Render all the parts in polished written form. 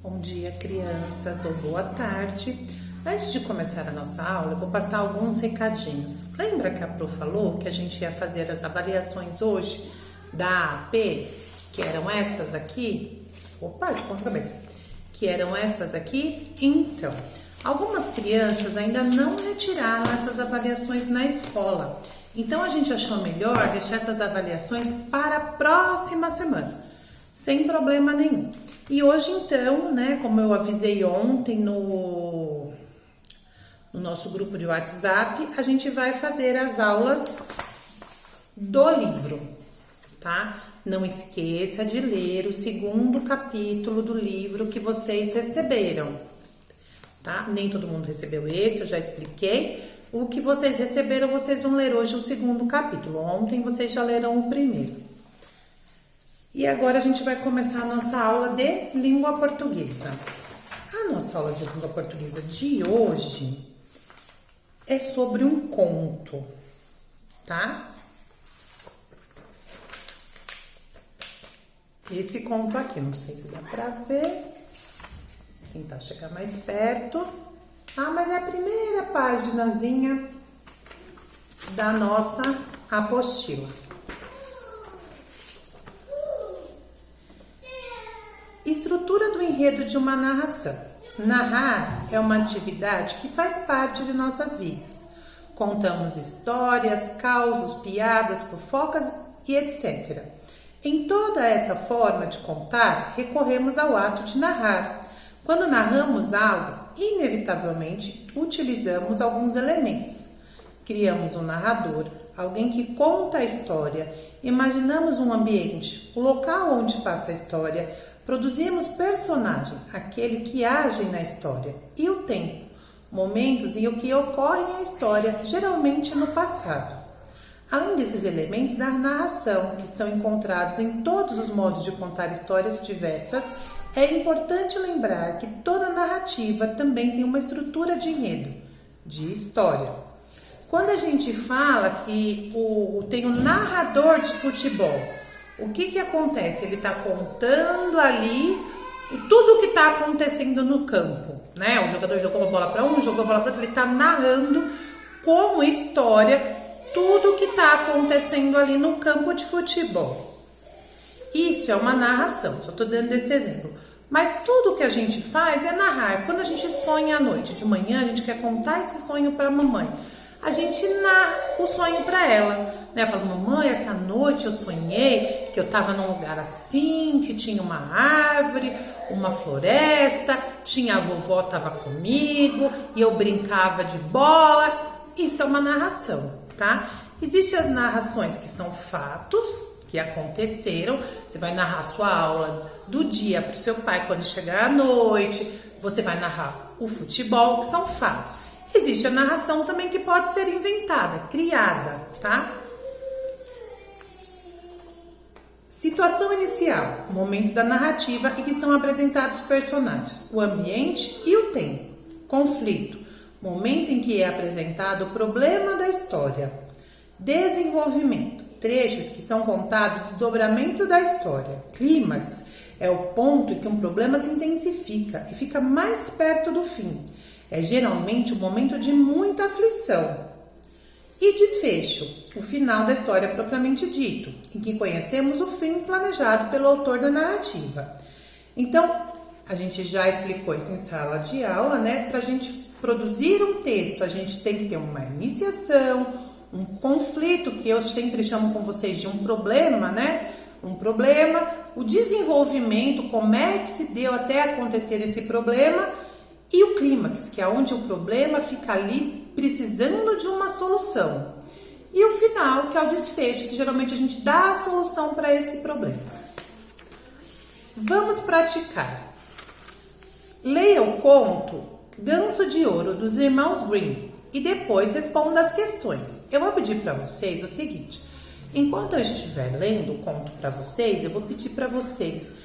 Bom dia, crianças, ou boa tarde. Antes de começar a nossa aula, eu vou passar alguns recadinhos. Lembra que a Pro falou que a gente ia fazer as avaliações hoje da AP, que eram essas aqui? Opa, de ponta cabeça. Que eram essas aqui? Então, algumas crianças ainda não retiraram essas avaliações na escola. Então, a gente achou melhor deixar essas avaliações para a próxima semana, sem problema nenhum. E hoje, então, né, como eu avisei ontem no nosso grupo de WhatsApp, a gente vai fazer as aulas do livro, tá? Não esqueça de ler o segundo capítulo do livro que vocês receberam, tá? Nem todo mundo recebeu esse, eu já expliquei. O que vocês receberam, vocês vão ler hoje o segundo capítulo. Ontem vocês já leram o primeiro. E agora a gente vai começar a nossa aula de língua portuguesa. A nossa aula de língua portuguesa de hoje é sobre um conto, tá? Esse conto aqui, não sei se dá pra ver. Tentar chegar mais perto. Ah, mas é a primeira paginazinha da nossa apostila. Estrutura do enredo de uma narração. Narrar é uma atividade que faz parte de nossas vidas. Contamos histórias, causos, piadas, fofocas e etc. Em toda essa forma de contar, recorremos ao ato de narrar. Quando narramos algo, inevitavelmente utilizamos alguns elementos. Criamos um narrador, alguém que conta a história, imaginamos um ambiente, o local onde passa a história, produzimos personagem, aquele que age na história, e o tempo, momentos em que ocorre a história, geralmente no passado. Além desses elementos da narração, que são encontrados em todos os modos de contar histórias diversas, é importante lembrar que toda narrativa também tem uma estrutura de enredo, de história. Quando a gente fala que tem um narrador de futebol, o que acontece? Ele está contando ali tudo o que está acontecendo no campo, né? O jogador jogou a bola para um, jogou a bola para outro, ele está narrando como história tudo o que está acontecendo ali no campo de futebol. Isso é uma narração, só estou dando esse exemplo. Mas tudo que a gente faz é narrar. Quando a gente sonha à noite, de manhã, a gente quer contar esse sonho para a mamãe. A gente narra o sonho para ela, né? Fala, mamãe, essa noite eu sonhei que eu estava num lugar assim, que tinha uma árvore, uma floresta, tinha a vovó estava comigo e eu brincava de bola. Isso é uma narração, tá? Existem as narrações que são fatos, que aconteceram. Você vai narrar sua aula do dia para o seu pai quando chegar à noite. Você vai narrar o futebol, que são fatos. Existe a narração também que pode ser inventada, criada, tá? Situação inicial, momento da narrativa em que são apresentados os personagens, o ambiente e o tempo. Conflito, momento em que é apresentado o problema da história. Desenvolvimento, trechos que são contados o desdobramento da história. Clímax é o ponto em que um problema se intensifica e fica mais perto do fim. É geralmente um momento de muita aflição. E desfecho, o final da história propriamente dito, em que conhecemos o fim planejado pelo autor da narrativa. Então, a gente já explicou isso em sala de aula, né? Para a gente produzir um texto, a gente tem que ter uma iniciação, um conflito, que eu sempre chamo com vocês de um problema, né? Um problema, o desenvolvimento, como é que se deu até acontecer esse problema, e o clímax, que é onde o problema fica ali precisando de uma solução. E o final, que é o desfecho, que geralmente a gente dá a solução para esse problema. Vamos praticar. Leia o conto Ganso de Ouro, dos Irmãos Grimm, e depois responda as questões. Eu vou pedir para vocês o seguinte: enquanto eu estiver lendo o conto para vocês, eu vou pedir para vocês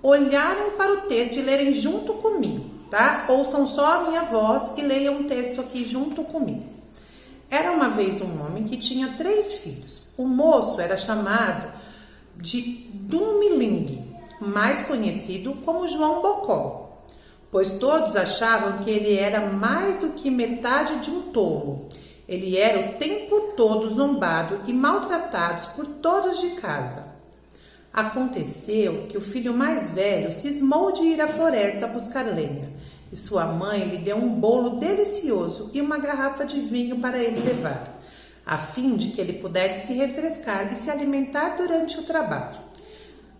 olharem para o texto e lerem junto comigo, tá? Ouçam só a minha voz e leiam o texto aqui junto comigo. Era uma vez um homem que tinha 3 filhos. O moço era chamado de Dumiling, mais conhecido como João Bocó. pois todos achavam que ele era mais do que metade de um tolo. Ele era o tempo todo zombado e maltratado por todos de casa. Aconteceu que o filho mais velho cismou de ir à floresta buscar lenha, e sua mãe lhe deu um bolo delicioso e uma garrafa de vinho para ele levar, a fim de que ele pudesse se refrescar e se alimentar durante o trabalho.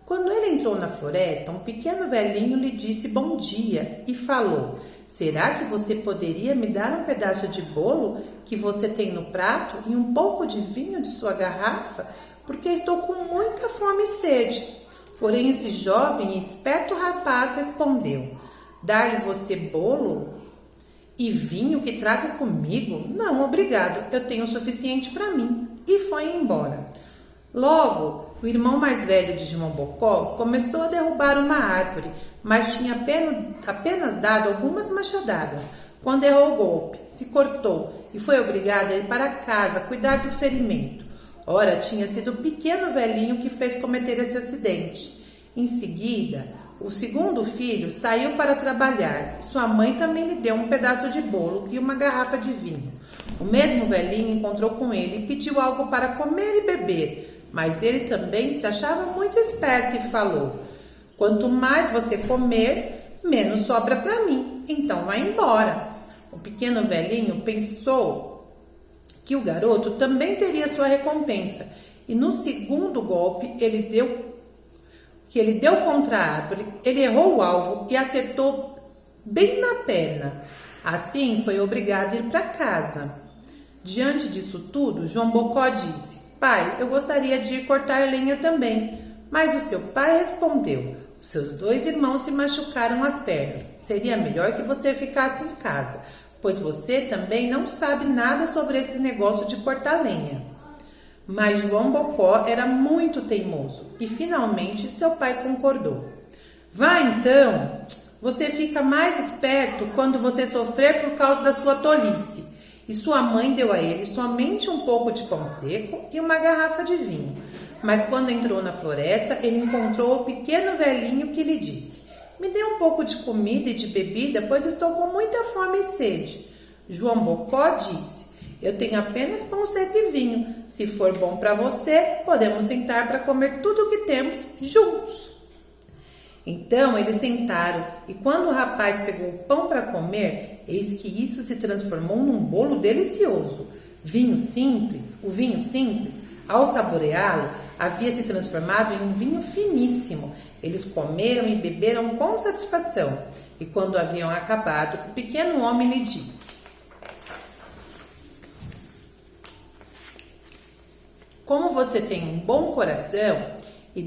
Quando ele entrou na floresta, um pequeno velhinho lhe disse bom dia e falou: será que você poderia me dar um pedaço de bolo que você tem no prato e um pouco de vinho de sua garrafa? Porque estou com muita fome e sede. Porém, esse jovem e esperto rapaz respondeu: dar-lhe você bolo e vinho que trago comigo? Não, obrigado, eu tenho o suficiente para mim. E foi embora. Logo, o irmão mais velho de João Bocó começou a derrubar uma árvore, mas tinha apenas dado algumas machadadas. Quando errou o golpe, se cortou e foi obrigado a ir para casa cuidar do ferimento. Ora, tinha sido o pequeno velhinho que fez cometer esse acidente. Em seguida, o segundo filho saiu para trabalhar e sua mãe também lhe deu um pedaço de bolo e uma garrafa de vinho. O mesmo velhinho encontrou com ele e pediu algo para comer e beber. Mas ele também se achava muito esperto e falou: quanto mais você comer, menos sobra para mim, então vai embora. O pequeno velhinho pensou que o garoto também teria sua recompensa, e no segundo golpe que ele deu contra a árvore, ele errou o alvo e acertou bem na perna. Assim foi obrigado a ir para casa. Diante disso tudo, João Bocó disse: pai, eu gostaria de ir cortar lenha também. Mas o seu pai respondeu: os seus 2 irmãos se machucaram as pernas. Seria melhor que você ficasse em casa, pois você também não sabe nada sobre esse negócio de cortar lenha. Mas João Bocó era muito teimoso e finalmente seu pai concordou. Vá então, você fica mais esperto quando você sofrer por causa da sua tolice. E sua mãe deu a ele somente um pouco de pão seco e uma garrafa de vinho. Mas quando entrou na floresta, ele encontrou o pequeno velhinho que lhe disse: me dê um pouco de comida e de bebida, pois estou com muita fome e sede. João Bocó disse: eu tenho apenas pão seco e vinho. Se for bom para você, podemos sentar para comer tudo o que temos juntos. Então eles sentaram, e quando o rapaz pegou o pão para comer, eis que isso se transformou num bolo delicioso. O vinho simples, ao saboreá-lo, havia se transformado em um vinho finíssimo. Eles comeram e beberam com satisfação. E quando haviam acabado, o pequeno homem lhe disse: como você tem um bom coração e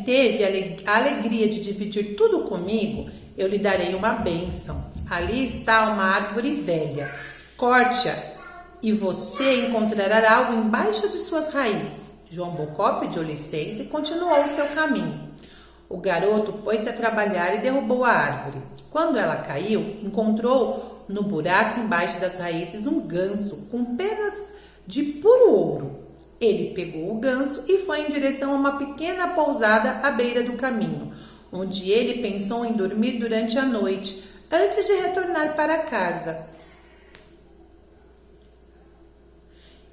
teve a alegria de dividir tudo comigo, eu lhe darei uma bênção. Ali está uma árvore velha. Corte-a e você encontrará algo embaixo de suas raízes. João Bocó pediu licença e continuou o seu caminho. O garoto pôs-se a trabalhar e derrubou a árvore. Quando ela caiu, encontrou no buraco embaixo das raízes um ganso com penas de puro ouro. Ele pegou o ganso e foi em direção a uma pequena pousada à beira do caminho, onde ele pensou em dormir durante a noite, antes de retornar para casa.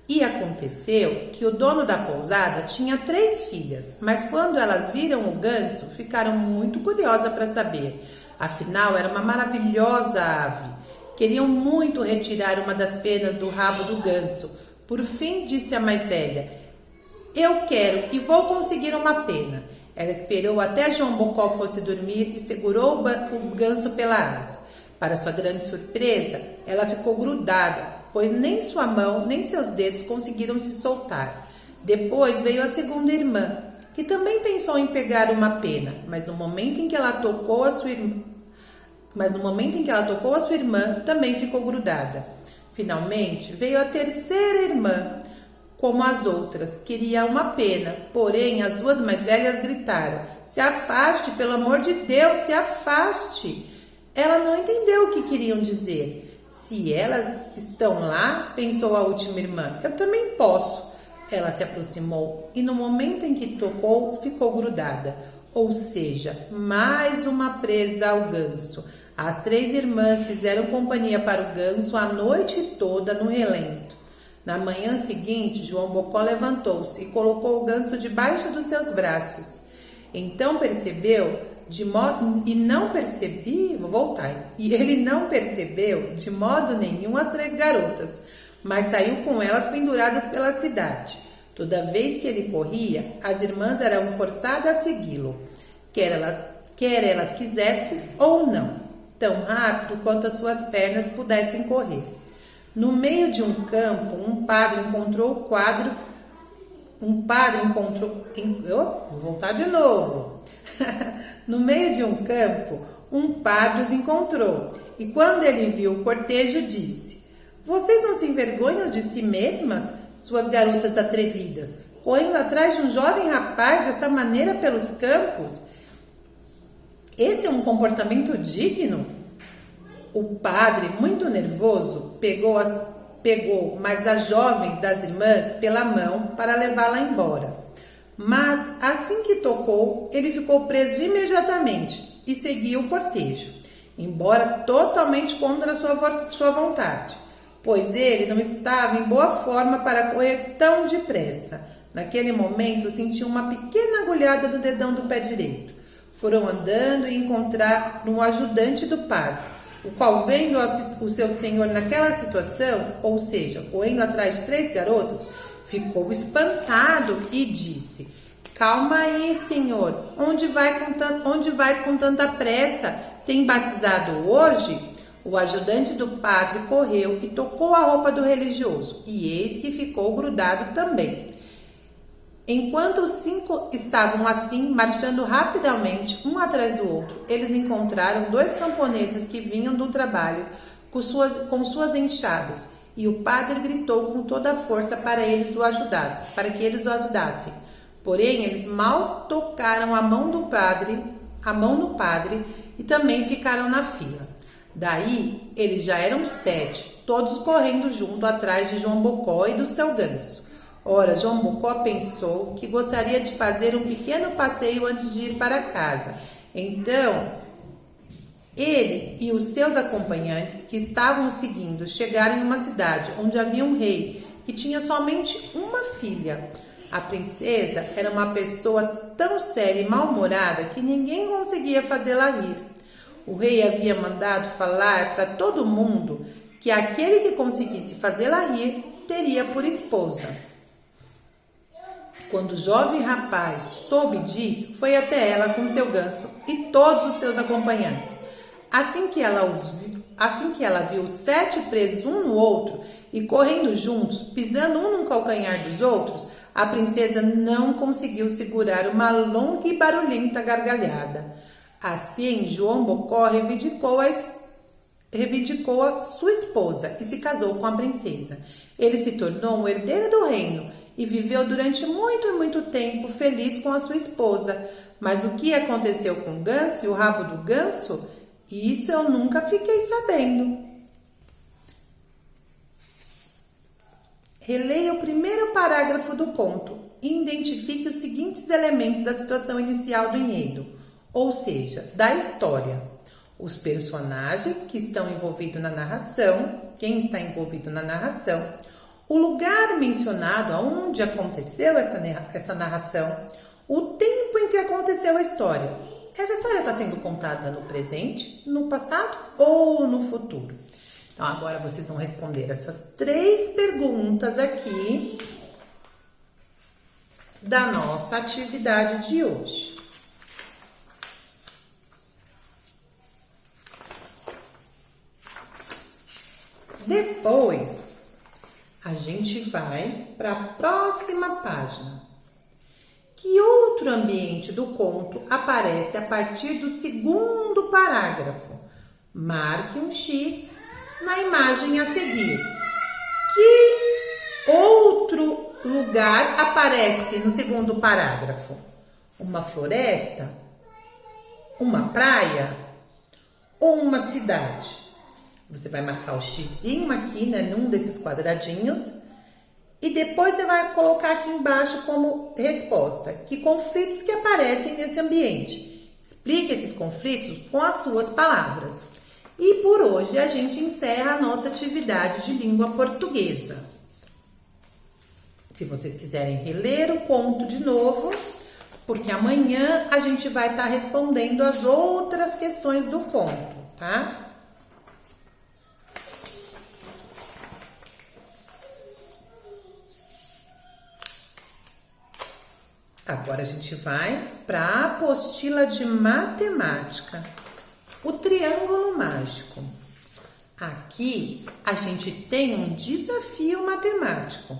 E aconteceu que o dono da pousada tinha 3 filhas, mas quando elas viram o ganso, ficaram muito curiosas para saber. Afinal, era uma maravilhosa ave. Queriam muito retirar uma das penas do rabo do ganso. Por fim, disse a mais velha: eu quero e vou conseguir uma pena. Ela esperou até João Bocó fosse dormir e segurou o ganso pela asa. Para sua grande surpresa, ela ficou grudada, pois nem sua mão nem seus dedos conseguiram se soltar. Depois veio a segunda irmã, que também pensou em pegar uma pena, mas no momento em que ela tocou a sua irmã, também ficou grudada. Finalmente veio a terceira irmã. Como as outras, queria uma pena, porém as 2 mais velhas gritaram: se afaste, pelo amor de Deus, se afaste. Ela não entendeu o que queriam dizer. Se elas estão lá, pensou a última irmã, eu também posso. Ela se aproximou e no momento em que tocou, ficou grudada. Ou seja, mais uma presa ao ganso. As 3 irmãs fizeram companhia para o ganso a noite toda no relento. Na manhã seguinte, João Bocó levantou-se e colocou o ganso debaixo dos seus braços. Então percebeu E ele não percebeu de modo nenhum as 3 garotas, mas saiu com elas penduradas pela cidade. Toda vez que ele corria, as irmãs eram forçadas a segui-lo, quer elas quisessem ou não, tão rápido quanto as suas pernas pudessem correr. No meio de um campo, um padre encontrou. Vou voltar de novo. No meio de um campo, um padre os encontrou, e quando ele viu o cortejo, disse: Vocês não se envergonham de si mesmas, suas garotas atrevidas, correndo atrás de um jovem rapaz dessa maneira pelos campos? Esse é um comportamento digno? O padre, muito nervoso, pegou mais a jovem das irmãs pela mão para levá-la embora. Mas, assim que tocou, ele ficou preso imediatamente e seguiu o cortejo, embora totalmente contra sua vontade, pois ele não estava em boa forma para correr tão depressa. Naquele momento, sentiu uma pequena agulhada no dedão do pé direito. Foram andando e encontraram um ajudante do padre, o qual, vendo o seu senhor naquela situação, ou seja, correndo atrás de 3 garotas, ficou espantado e disse: Calma aí, senhor, onde vais com tanta pressa? Tem batizado hoje? O ajudante do padre correu e tocou a roupa do religioso, e eis que ficou grudado também. Enquanto os 5 estavam assim, marchando rapidamente, um atrás do outro, eles encontraram 2 camponeses que vinham do trabalho com suas enxadas, e o padre gritou com toda a força para que eles o ajudassem. Porém, eles mal tocaram a mão no padre e também ficaram na fila. Daí, eles já eram 7, todos correndo junto atrás de João Bocó e do seu ganso. Ora, João Bocó pensou que gostaria de fazer um pequeno passeio antes de ir para casa. Então, ele e os seus acompanhantes, que estavam o seguindo, chegaram em uma cidade onde havia um rei que tinha somente uma filha. A princesa era uma pessoa tão séria e mal-humorada que ninguém conseguia fazê-la rir. O rei havia mandado falar para todo mundo que aquele que conseguisse fazê-la rir teria por esposa. Quando o jovem rapaz soube disso, foi até ela com seu ganso e todos os seus acompanhantes. Assim que ela viu os 7 presos um no outro e correndo juntos, pisando um no calcanhar dos outros, a princesa não conseguiu segurar uma longa e barulhenta gargalhada. Assim, João Bocó reivindicou a sua esposa e se casou com a princesa. Ele se tornou o herdeiro do reino e viveu durante muito tempo feliz com a sua esposa. Mas o que aconteceu com o ganso e o rabo do ganso? Isso eu nunca fiquei sabendo. Releia o primeiro parágrafo do conto e identifique os seguintes elementos da situação inicial do enredo, ou seja, da história. Os personagens que estão envolvidos na narração, quem está envolvido na narração, o lugar mencionado aonde aconteceu essa narração, o tempo em que aconteceu a história. Essa história está sendo contada no presente, no passado ou no futuro? Então, agora vocês vão responder essas 3 perguntas aqui da nossa atividade de hoje. Depois, a gente vai para a próxima página. Que outro ambiente do conto aparece a partir do segundo parágrafo? Marque um X na imagem a seguir. Que outro lugar aparece no segundo parágrafo? Uma floresta? Uma praia? Ou uma cidade? Você vai marcar o xizinho aqui, né, num desses quadradinhos, e depois você vai colocar aqui embaixo como resposta que conflitos que aparecem nesse ambiente. Explique esses conflitos com as suas palavras. E por hoje a gente encerra a nossa atividade de língua portuguesa. Se vocês quiserem reler o conto de novo, porque amanhã a gente vai estar respondendo as outras questões do conto, tá? Agora a gente vai para a apostila de matemática, o triângulo mágico. Aqui a gente tem um desafio matemático.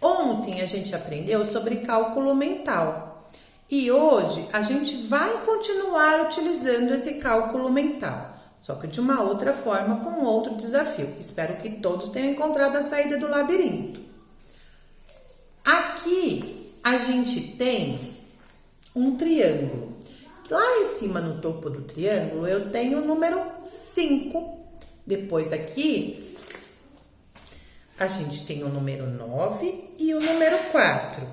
Ontem a gente aprendeu sobre cálculo mental e hoje a gente vai continuar utilizando esse cálculo mental, só que de uma outra forma, com outro desafio. Espero que todos tenham encontrado a saída do labirinto. Aqui a gente tem um triângulo. Lá em cima, no topo do triângulo, eu tenho o número 5. Depois aqui, a gente tem o número 9 e o número 4.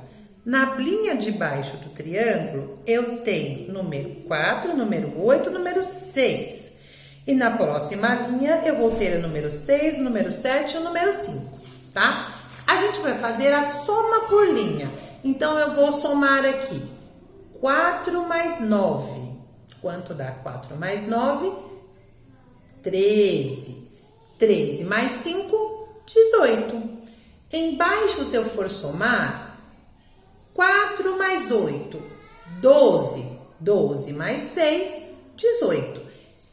Na linha de baixo do triângulo, eu tenho número 4, número 8, número 6. E na próxima linha, eu vou ter o número 6, o número 7 e o número 5, tá? A gente vai fazer a soma por linha. Então, eu vou somar aqui 4 mais 9. Quanto dá 4 mais 9? 13. 13 mais 5, 18. Embaixo, se eu for somar, 4 mais 8, 12. 12 mais 6, 18.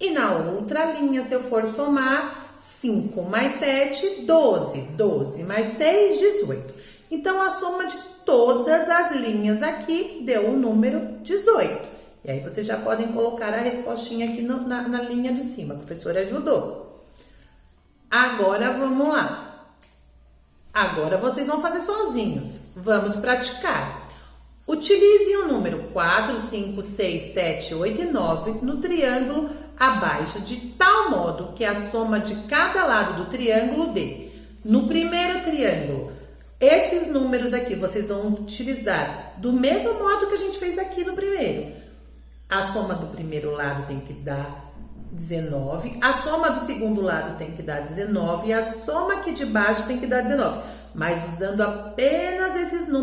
E na outra linha, se eu for somar, 5 mais 7, 12. 12 mais 6, 18. Então, a soma de todas as linhas aqui deu o número 18. E aí, vocês já podem colocar a respostinha aqui na linha de cima. A professora ajudou. Agora, vamos lá. Agora, vocês vão fazer sozinhos. Vamos praticar. Utilize o número 4, 5, 6, 7, 8 e 9 no triângulo abaixo, de tal modo que a soma de cada lado do triângulo dê. No primeiro triângulo, esses números aqui vocês vão utilizar do mesmo modo que a gente fez aqui no primeiro. A soma do primeiro lado tem que dar 19, a soma do segundo lado tem que dar 19 e a soma aqui de baixo tem que dar 19. Mas usando apenas esses números